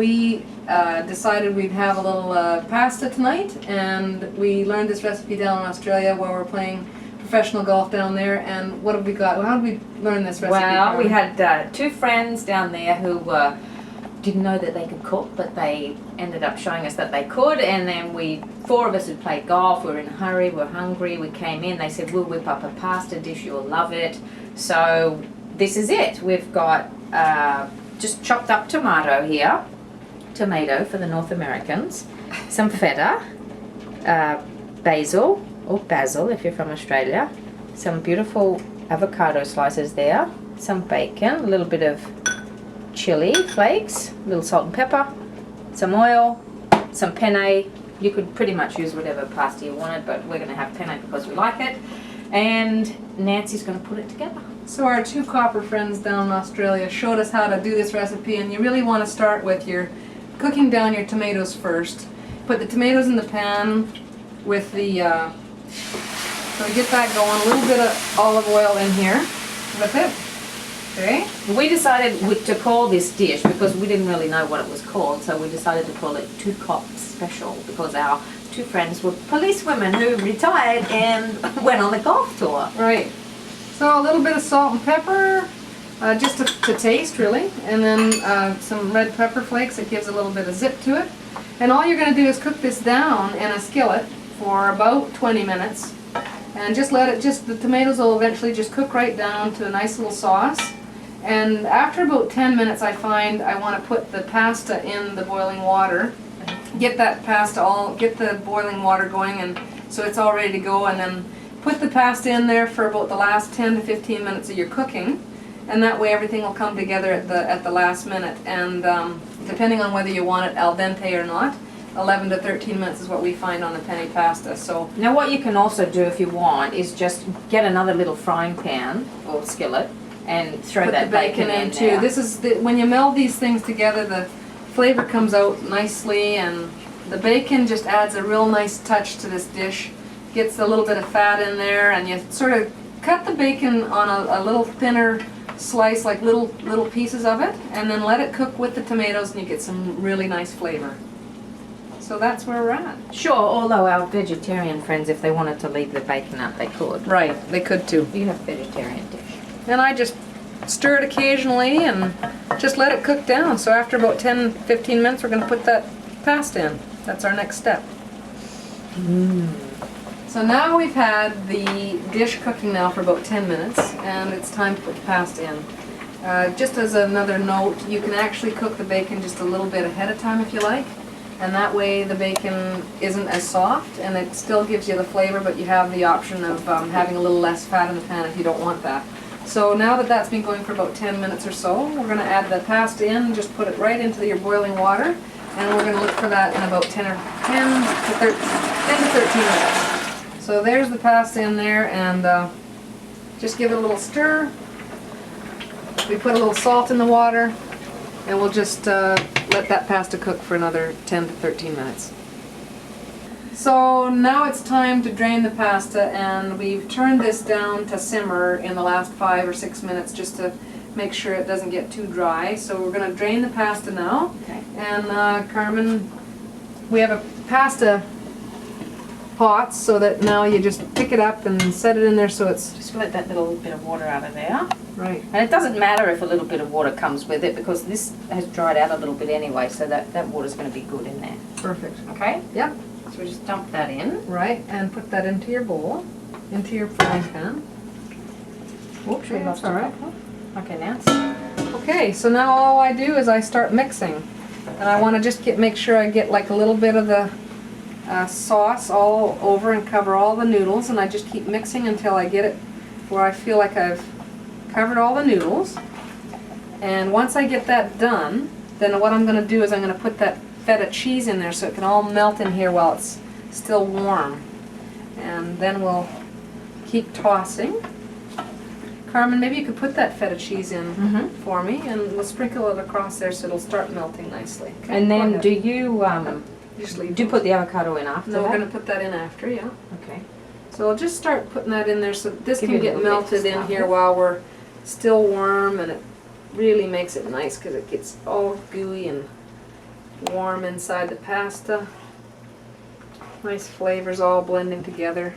we decided we'd have a little pasta tonight, and we learned this recipe down in Australia where we're playing professional golf down there. And what have we got? How did we learn this recipe? Well, we had two friends down there who didn't know that they could cook, but they ended up showing us that they could, and then four of us had played golf, we were in a hurry, we were hungry, we came in, they said, we'll whip up a pasta dish, you'll love it. So this is it. We've got just chopped up tomato for the North Americans, some feta, basil, or basil if you're from Australia, some beautiful avocado slices there, some bacon, a little bit of chili flakes, a little salt and pepper, some oil, some penne. You could pretty much use whatever pasta you wanted, but we're going to have penne because we like it. And Nancy's going to put it together. So our two copper friends down in Australia showed us how to do this recipe, and you really want to start with your cooking down your tomatoes first. Put the tomatoes in the pan with the, so we get that going, a little bit of olive oil in here with it. Okay. We decided to call this dish because we didn't really know what it was called, so we decided to call it Two Cops Special because our two friends were policewomen who retired and went on the golf tour. Right. So a little bit of salt and pepper, just to taste really, and then some red pepper flakes. It gives a little bit of zip to it. And all you're going to do is cook this down in a skillet for about 20 minutes. And just let it, the tomatoes will eventually just cook right down to a nice little sauce. And after about 10 minutes I find I want to put the pasta in the boiling water. Get that pasta get the boiling water going, and so it's all ready to go, and then put the pasta in there for about the last 10 to 15 minutes of your cooking. And that way everything will come together at the last minute. And depending on whether you want it al dente or not, 11 to 13 minutes is what we find on the penne pasta. So now what you can also do if you want is just get another little frying pan or skillet and throw that bacon in too. There. This is when you meld these things together, the flavor comes out nicely, and the bacon just adds a real nice touch to this dish. Gets a little bit of fat in there, and you sort of cut the bacon on a little thinner slice, like little pieces of it, and then let it cook with the tomatoes, and you get some really nice flavor. So that's where we're at. Sure, although our vegetarian friends, if they wanted to leave the bacon out, they could. Right, they could too. You have a vegetarian dish. And I just stir it occasionally and just let it cook down. So after about 10-15 minutes, we're going to put that pasta in. That's our next step. So now we've had the dish cooking now for about 10 minutes, and it's time to put the pasta in. Just as another note, you can actually cook the bacon just a little bit ahead of time if you like, and that way the bacon isn't as soft, and it still gives you the flavor, but you have the option of having a little less fat in the pan if you don't want that. So now that that's been going for about 10 minutes or so, we're going to add the pasta in, just put it right into your boiling water, and we're going to look for that in about 10 to 13 minutes. So there's the pasta in there, and just give it a little stir. We put a little salt in the water, and we'll just let that pasta cook for another 10 to 13 minutes. So now it's time to drain the pasta, and we've turned this down to simmer in the last 5 or 6 minutes just to make sure it doesn't get too dry. So we're going to drain the pasta now. Okay. And Carmen, we have a pasta pot, so that now you just pick it up and set it in there so it's... Just let that little bit of water out of there. Right. And it doesn't matter if a little bit of water comes with it because this has dried out a little bit anyway, so that water's going to be good in there. Perfect. Okay? Yep. So we just dump that in. Right, and put that into your bowl, into your frying pan. Whoops, Okay, that's all right. Okay, now. Okay, so now all I do is I start mixing, and I want to just make sure I get like a little bit of the sauce all over and cover all the noodles, and I just keep mixing until I get it where I feel like I've covered all the noodles. And once I get that done, then what I'm going to do is I'm going to put that feta cheese in there so it can all melt in here while it's still warm. And then we'll keep tossing. Carmen, maybe you could put that feta cheese in for me, and we'll sprinkle it across there so it'll start melting nicely. Okay, and then do you put the avocado in after No, that? we're going to put that in after, yeah. Okay. So I'll just start putting that in there so this Give can it a get little melted bit in of here stuff. while we're still warm, and it really makes it nice because it gets all gooey and warm inside the pasta. Nice flavors all blending together.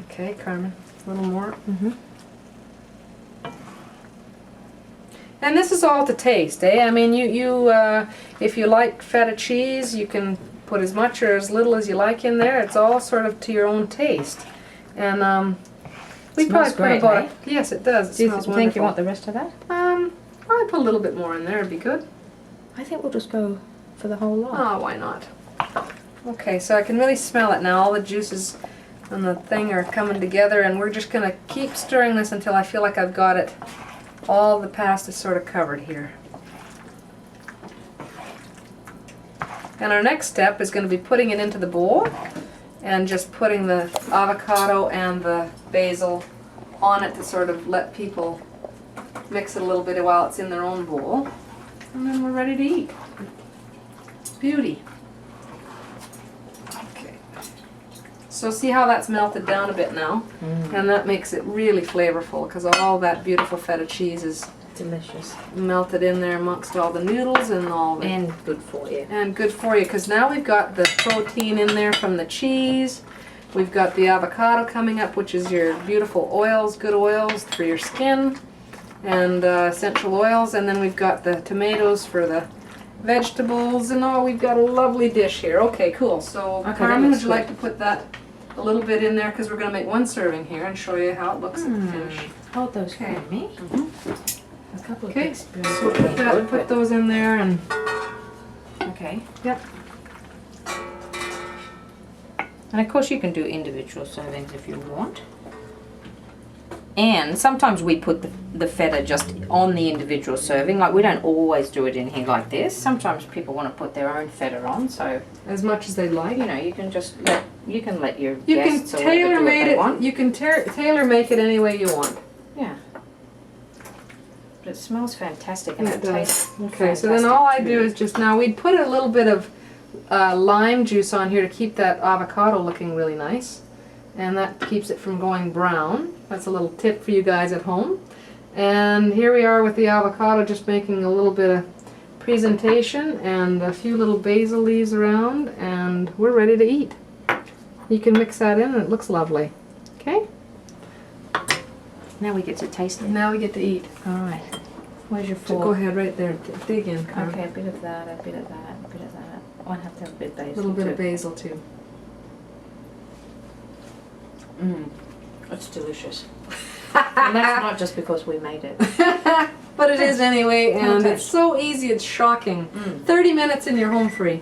Okay, Carmen, a little more. And this is all to taste, eh? I mean, if you like feta cheese, you can put as much or as little as you like in there. It's all sort of to your own taste. And we probably put about yes, it does. Do you think you want the rest of that? Probably put a little bit more in there. It'd be good. I think we'll just go for the whole lot. Oh, why not? Okay, so I can really smell it now. All the juices and the thing are coming together, and we're just gonna keep stirring this until I feel like I've got it. All the pasta sort of covered here. And our next step is going to be putting it into the bowl and just putting the avocado and the basil on it to sort of let people mix it a little bit while it's in their own bowl. And then we're ready to eat. Beauty. Okay. So see how that's melted down a bit now? And that makes it really flavorful because all that beautiful feta cheese is delicious. Melted in there amongst all the noodles and all the... And good for you. And good for you because now we've got the protein in there from the cheese. We've got the avocado coming up, which is your beautiful oils, good oils for your skin, and essential oils. And then we've got the tomatoes for the vegetables, and we've got a lovely dish here. Okay, cool. So Carmen, would you like to put that a little bit in there because we're going to make one serving here and show you how it looks at the finish. Hold those for me. A couple of big spoons. So put those in there and... Okay. Yep. And of course you can do individual servings if you want. And sometimes we put the feta just on the individual serving. Like we don't always do it in here like this. Sometimes people want to put their own feta on, so as much as they like. You know, you can just let your guests or whatever do what they want. You can tailor make it any way you want. Yeah. But it smells fantastic and it tastes okay, so then all I do is just now we'd put a little bit of lime juice on here to keep that avocado looking really nice, and that keeps it from going brown. That's a little tip for you guys at home. And here we are with the avocado, just making a little bit of presentation and a few little basil leaves around, and we're ready to eat. You can mix that in and it looks lovely. Okay? Now we get to taste it. Now we get to eat. Alright. Where's your fork? Go ahead right there. Dig in, Carmen. Okay, a bit of that, a bit of that, a bit of that. Oh, I have to have a bit of basil. A little bit of basil too. It's delicious. And that's not just because we made it. But it is anyway, and it's so easy, it's shocking. 30 minutes and you're home free.